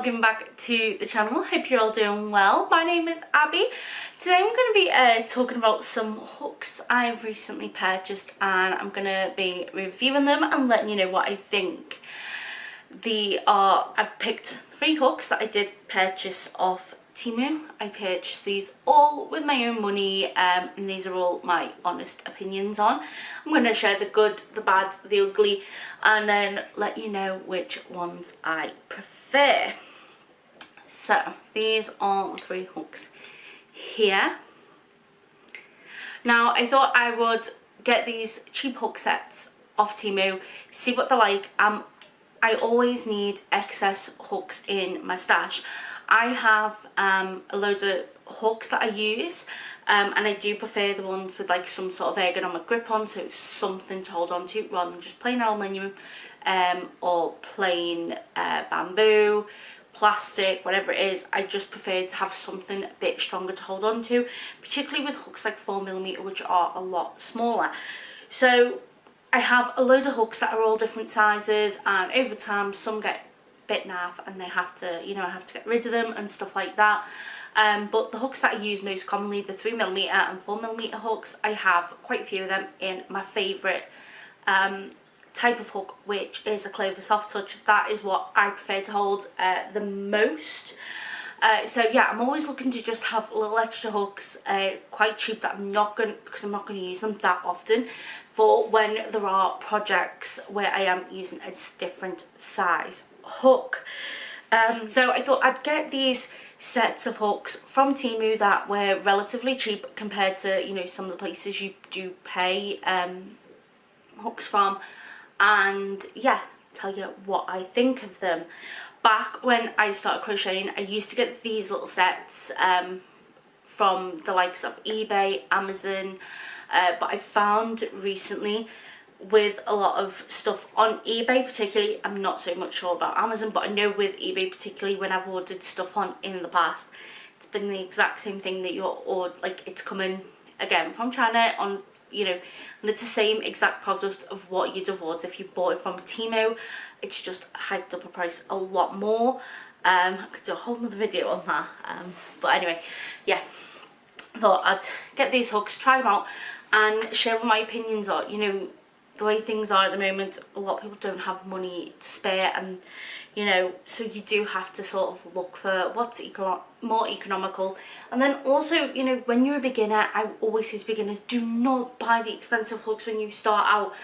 welcome back to the channel. Hope you're all doing well. My name is Abby. Today I'm going to be talking about some hooks I've recently purchased, and I'm going to be reviewing them and letting you know what I think. I've picked 3 hooks that I did purchase off Temu. I purchased these all with my own money, and these are all my honest opinions on. I'm going to share the good, the bad, the ugly, and then let you know which ones I prefer. So these are the 3 hooks here. Now I thought I would get these cheap hook sets off Temu, see what they're like. I always need excess hooks in my stash. I have a load of hooks that I use, and I do prefer the ones with like some sort of ergonomic grip on, so something to hold on to rather than just plain aluminium or plain bamboo, plastic, whatever it is. I just prefer to have something a bit stronger to hold on to, particularly with hooks like 4mm, which are a lot smaller. So I have a load of hooks that are all different sizes, and over time some get bit naff and they have to, I have to get rid of them and stuff like that. But the hooks that I use most commonly, the 3mm and 4mm hooks, I have quite a few of them in my favourite type of hook, which is a Clover Soft Touch. That is what I prefer to hold the most. So yeah, I'm always looking to just have little extra hooks, quite cheap, that because I'm not going to use them that often, for when there are projects where I am using a different size hook. So I thought I'd get these sets of hooks from Temu that were relatively cheap compared to some of the places you do pay hooks from, and yeah, tell you what I think of them. Back when I started crocheting, I used to get these little sets from the likes of eBay, Amazon, but I found recently with a lot of stuff on eBay particularly, I'm not so much sure about Amazon, but I know with eBay particularly, when I've ordered stuff on in the past, it's been the exact same thing that it's coming again from China on, and it's the same exact product of what you'd have ordered if you bought it from Temu. It's just hiked up a price a lot more. I could do a whole other video on that, but anyway, yeah, I thought I'd get these hooks, try them out, and share what my opinions are. The way things are at the moment, a lot of people don't have money to spare, and so you do have to sort of look for what's more economical. And then also, when you're a beginner, I always say to beginners, do not buy the expensive hooks when you start out.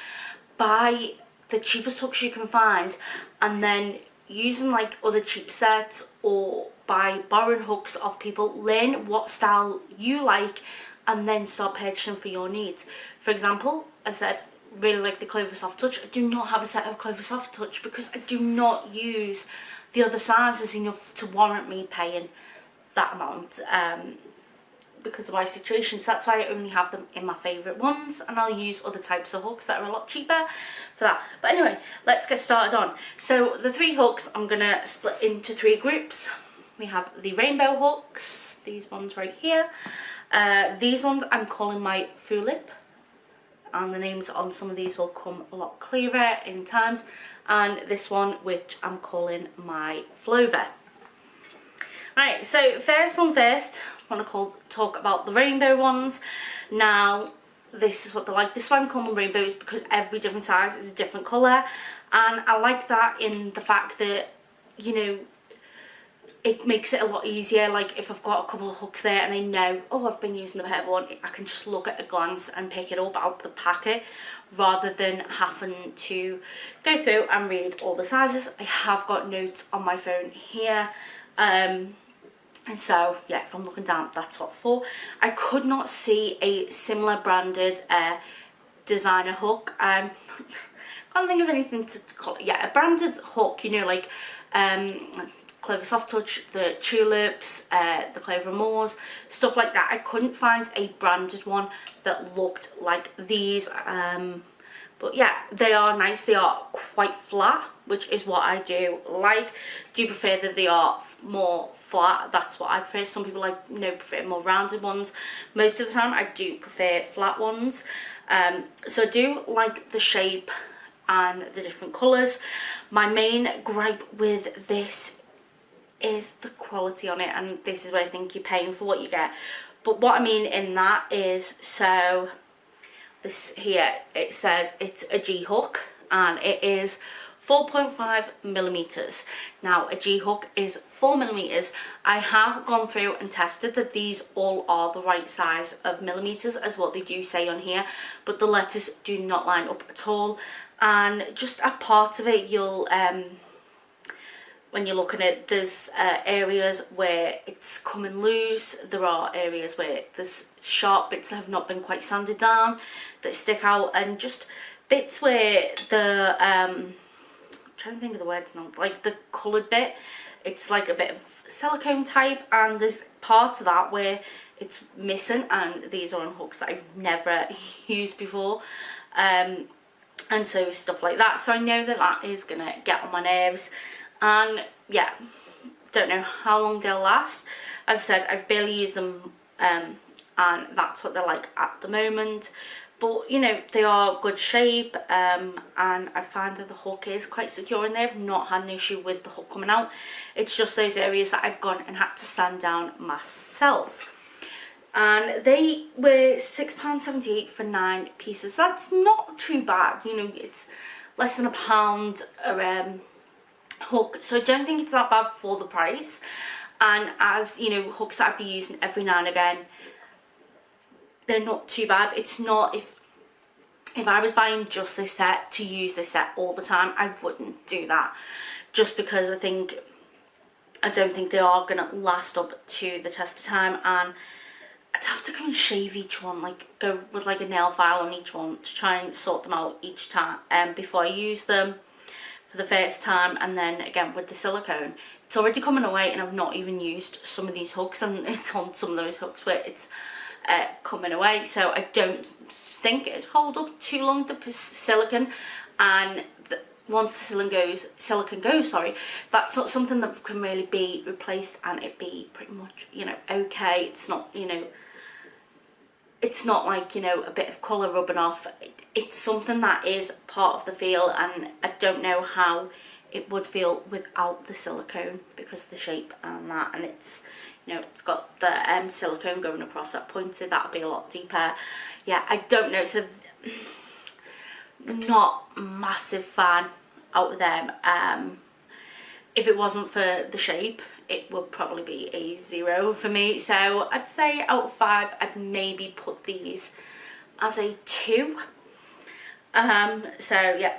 Buy the cheapest hooks you can find, and then using like other cheap sets or by borrowing hooks off people, learn what style you like and then start purchasing for your needs. For example, as I said, really like the Clover Soft Touch. I do not have a set of Clover Soft Touch because I do not use the other sizes enough to warrant me paying that amount because of my situation. So that's why I only have them in my favourite ones, and I'll use other types of hooks that are a lot cheaper for that. But anyway, let's get started on. So the 3 hooks I'm going to split into 3 groups. We have the rainbow hooks, these ones right here. These ones I'm calling my Fulip, and the names on some of these will come a lot clearer in times, and this one which I'm calling my Flover. Right, so first, I want to talk about the rainbow ones. Now this is what they're like. This is why I'm calling them rainbows, because every different size is a different colour, and I like that in the fact that it makes it a lot easier. Like if I've got a couple of hooks there and I know, oh, I've been using the purple one, I can just look at a glance and pick it up out of the packet rather than having to go through and read all the sizes. I have got notes on my phone here, and so yeah, if I'm looking down, that's what for. I could not see a similar branded designer hook. Can't think of anything to call it. Yeah, a branded hook, like Clover Soft Touch, the Tulips, the Clover Moors, stuff like that. I couldn't find a branded one that looked like these, but yeah, they are nice. They are quite flat, which is what I do like. Do prefer that they are more flat. That's what I prefer. Some people prefer more rounded ones. Most of the time I do prefer flat ones, so I do like the shape and the different colours. My main gripe with this is the quality on it, and this is where I think you're paying for what you get. But what I mean in that is, so this here, it says it's a G hook and it is 4.5 millimeters. Now a G hook is 4 millimeters. I have gone through and tested that these all are the right size of millimeters as what they do say on here, but the letters do not line up at all. And just a part of it, you'll when you're looking at, there's areas where it's coming loose, there are areas where there's sharp bits that have not been quite sanded down that stick out, and just bits where the I'm trying to think of the words now, like the coloured bit, it's like a bit of silicone type, and there's parts of that where it's missing, and these are on hooks that I've never used before, and so stuff like that. So I know that that is gonna get on my nerves. And yeah, don't know how long they'll last. As I said, I've barely used them, and that's what they're like at the moment. But you know, they are good shape, and I find that the hook is quite secure in there. I've not had an issue with the hook coming out. It's just those areas that I've gone and had to sand down myself. And they were £6.78 for 9 pieces. That's not too bad. You know, it's less than £1 a hook, so I don't think it's that bad for the price. And as you know, hooks that I'd be using every now and again, they're not too bad. It's not, if I was buying just this set to use this set all the time, I wouldn't do that, just because I don't think they are gonna last up to the test of time, and I'd have to go and shave each one, like go with like a nail file on each one to try and sort them out each time before I use them for the first time. And then again with the silicone, it's already coming away, and I've not even used some of these hooks, and it's on some of those hooks where it's coming away. So I don't think it'd hold up too long, the silicone. And once the silicone goes, that's not something that can really be replaced, and it be pretty much, you know, okay. It's not, you know, it's not like, you know, a bit of colour rubbing off. It's something that is part of the feel, and I don't know how it would feel without the silicone, because of the shape and that, and it's, you know, it's got the silicone going across that pointed, that'll be a lot deeper. Yeah, I don't know, so not massive fan out of them. If it wasn't for the shape, it would probably be a 0 for me. So I'd say out of 5, I'd maybe put these as a 2. So yeah,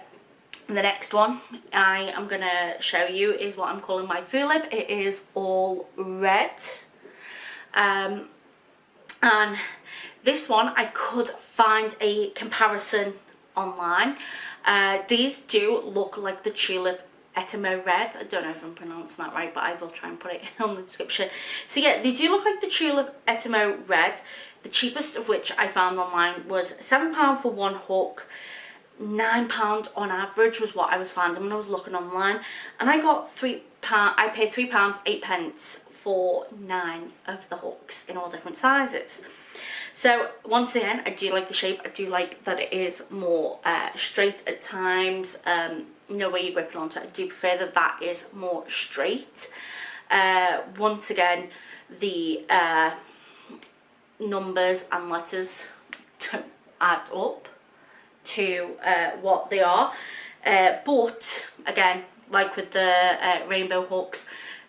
the next one I am gonna show you is what I'm calling my Foo Lip. It is all red, and this one I could find a comparison online. These do look like the Tulip Temu Red. I don't know if I'm pronouncing that right, but I will try and put it on the description. So yeah, they do look like the Tulip Temu Red. The cheapest of which I found online was £7 for one hook. £9 on average was what I was finding when I was looking online, and I got £3. I paid £3.08 for 9 of the hooks in all different sizes. So once again, I do like the shape. I do like that it is more straight at times. No way you're gripping onto it. I do prefer that that is more straight. Once again, the numbers and letters don't add up to what they are. But again, like with the rainbow hooks,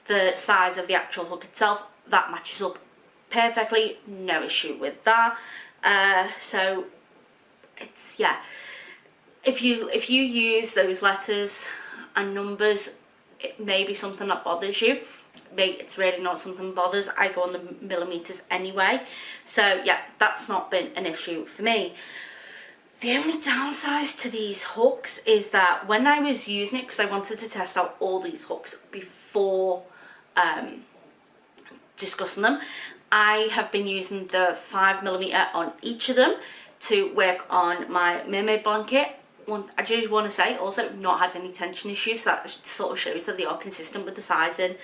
the size of the actual hook itself, that matches up perfectly, no issue with that. So it's, yeah, if you use those letters and numbers, it may be something that bothers you. It's really not something that bothers. I go on the millimeters anyway, so yeah, that's not been an issue for me. The only downside to these hooks is that when I was using it, because I wanted to test out all these hooks before discussing them, I have been using the 5mm on each of them to work on my mermaid blanket. I just want to say also not had any tension issues, so that sort of shows that they are consistent with the sizing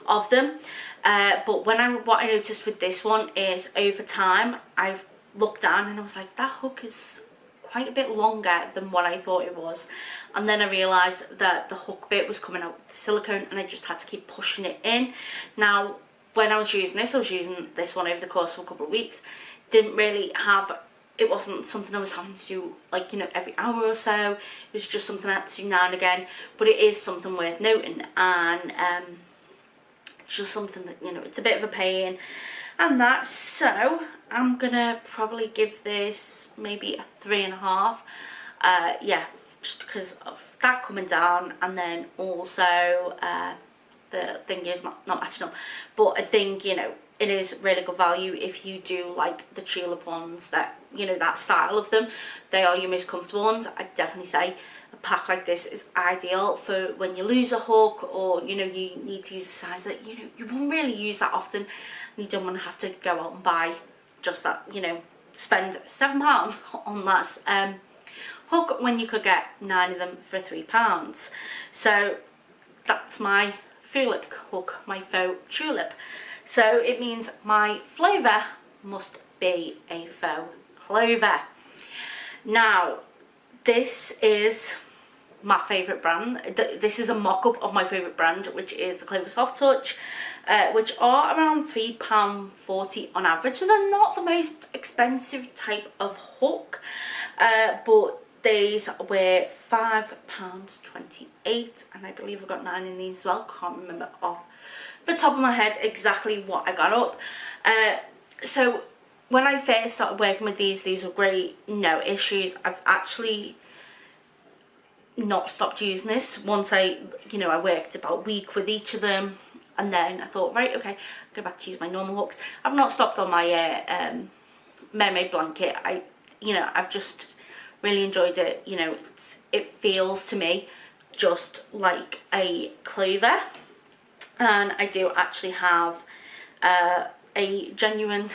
of them. But what I noticed with this one is over time I've looked down and I was like, that hook is quite a bit longer than what I thought it was, and then I realised that the hook bit was coming out with the silicone and I just had to keep pushing it in. Now when I was using this, I was using this one over the course of a couple of weeks, didn't really have, it wasn't something I was having to do like, you know, every hour or so. It was just something I had to do now and again, but it is something worth noting, and just something that, you know, it's a bit of a pain and that. So I'm gonna probably give this maybe a 3.5. Yeah, just because of that coming down, and then also the thing is not matching up. But I think, you know, it is really good value if you do like the tulip ones, that, you know, that style of them. They are your most comfortable ones. I'd definitely say a pack like this is ideal for when you lose a hook, or, you know, you need to use a size that, you know, you won't really use that often, and you don't want to have to go out and buy just that, you know, spend £7 on that hook when you could get 9 of them for £3. So that's my tulip hook, my faux tulip. So it means my flavour must be a faux clover. Now, this is my favourite brand. This is a mock-up of my favourite brand, which is the Clover Soft Touch, which are around £3.40 on average. So they're not the most expensive type of hook, but these were £5.28, and I believe I got 9 in these as well. Can't remember off the top of my head exactly what I got up. So when I first started working with these were great, no issues. I've actually not stopped using this once I worked about a week with each of them, and then I thought, right, okay, I'll go back to use my normal hooks. I've not stopped on my mermaid blanket. I've just really enjoyed it. You know, it feels to me just like a clover, and I do actually have a genuine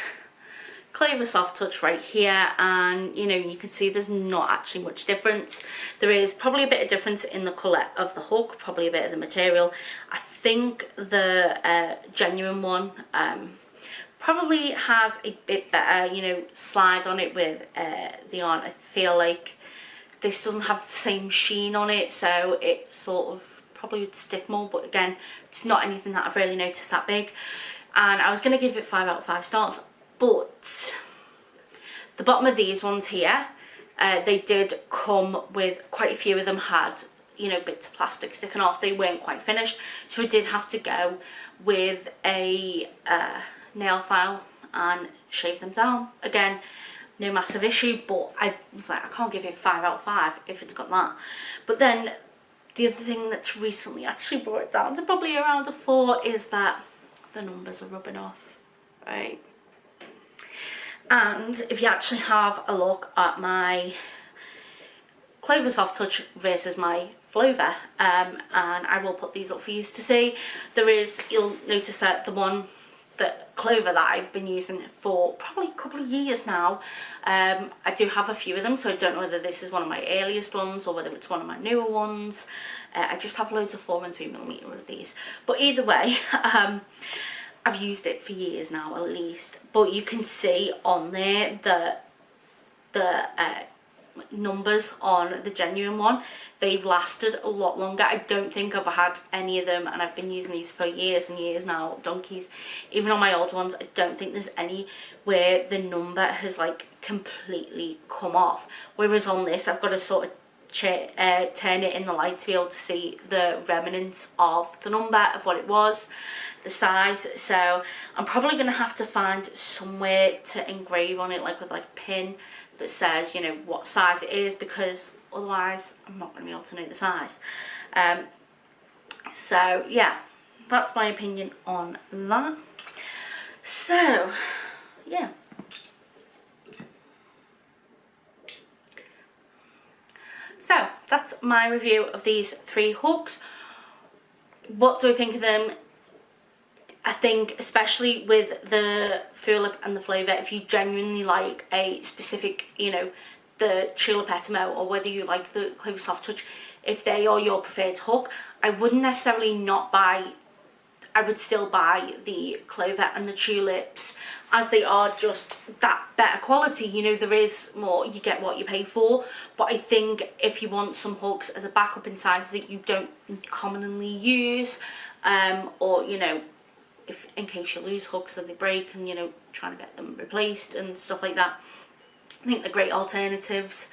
Clover Soft Touch right here, and you know, you can see there's not actually much difference. There is probably a bit of difference in the colour of the hook, probably a bit of the material. I think the genuine one probably has a bit better, you know, slide on it with the yarn. I feel like this doesn't have the same sheen on it, so it sort of probably would stick more, but again, it's not anything that I've really noticed that big. And I was going to give it 5 out of 5 stars, but the bottom of these ones here, they did come with quite a few of them had, you know, bits of plastic sticking off. They weren't quite finished, so I did have to go with a nail file and shave them down. Again, no massive issue, but I was like, I can't give it 5 out of 5 if it's got that. But then the other thing that's recently actually brought it down to probably around a 4 is that the numbers are rubbing off, right? And if you actually have a look at my Clover Soft Touch versus my Flover, and I will put these up for you to see, you'll notice that the Clover that I've been using for probably a couple of years now, I do have a few of them, so I don't know whether this is one of my earliest ones or whether it's one of my newer ones. I just have loads of 4 and 3mm of these, but either way, I've used it for years now at least. But you can see on there the numbers on the genuine one, they've lasted a lot longer. I don't think I've had any of them, and I've been using these for years and years now, donkeys. Even on my old ones, I don't think there's any where the number has like completely come off, whereas on this I've got to sort of turn it in the light to be able to see the remnants of the number of what it was, the size. So I'm probably going to have to find somewhere to engrave on it, like with like a pin that says, you know, what size it is, because otherwise I'm not going to be able to know the size. So yeah, that's my opinion on that. So yeah, so that's my review of these 3 hooks. What do I think of them? I think especially with the Tulip and the Flover, if you genuinely like a specific, you know, the Tulip Etimo, or whether you like the Clover Soft Touch, if they are your preferred hook, I wouldn't necessarily not buy I would still buy the clover and the tulips, as they are just that better quality. You know, there is more, you get what you pay for. But I think if you want some hooks as a backup in sizes that you don't commonly use, or, you know, if in case you lose hooks and they break and, you know, trying to get them replaced and stuff like that, I think they're great alternatives.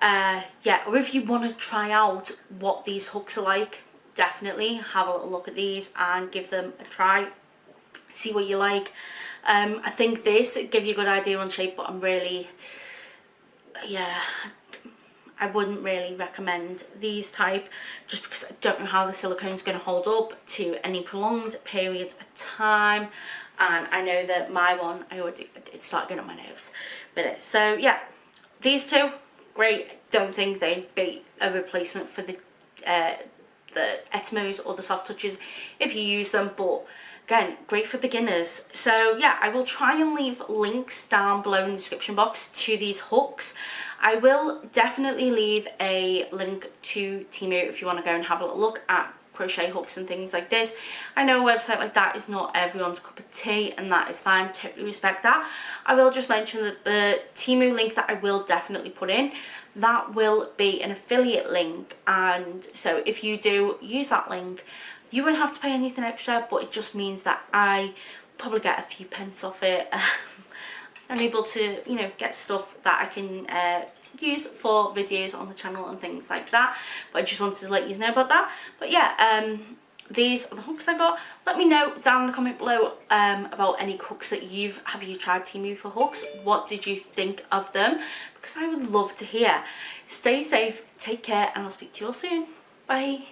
Yeah, or if you want to try out what these hooks are like, definitely have a little look at these and give them a try, see what you like. I think this give you a good idea on shape, but I'm really, yeah, I wouldn't really recommend these type, just because I don't know how the silicone's going to hold up to any prolonged periods of time. And I know that my one, it started getting on my nerves with it. So yeah, these two, great. Don't think they'd be a replacement for the Temus or the soft touches if you use them, but again, great for beginners. So yeah, I will try and leave links down below in the description box to these hooks. I will definitely leave a link to Temu if you want to go and have a little look at crochet hooks and things like this. I know a website like that is not everyone's cup of tea, and that is fine, totally respect that. I will just mention that the Temu link that I will definitely put in, that will be an affiliate link, and so if you do use that link, you won't have to pay anything extra, but it just means that I probably get a few pence off it. I'm able to, you know, get stuff that I can use for videos on the channel and things like that. But I just wanted to let you know about that. But yeah, these are the hooks I got. Let me know down in the comment below about any hooks that have you tried Temu for hooks? What did you think of them? Because I would love to hear. Stay safe, take care, and I'll speak to you all soon. Bye.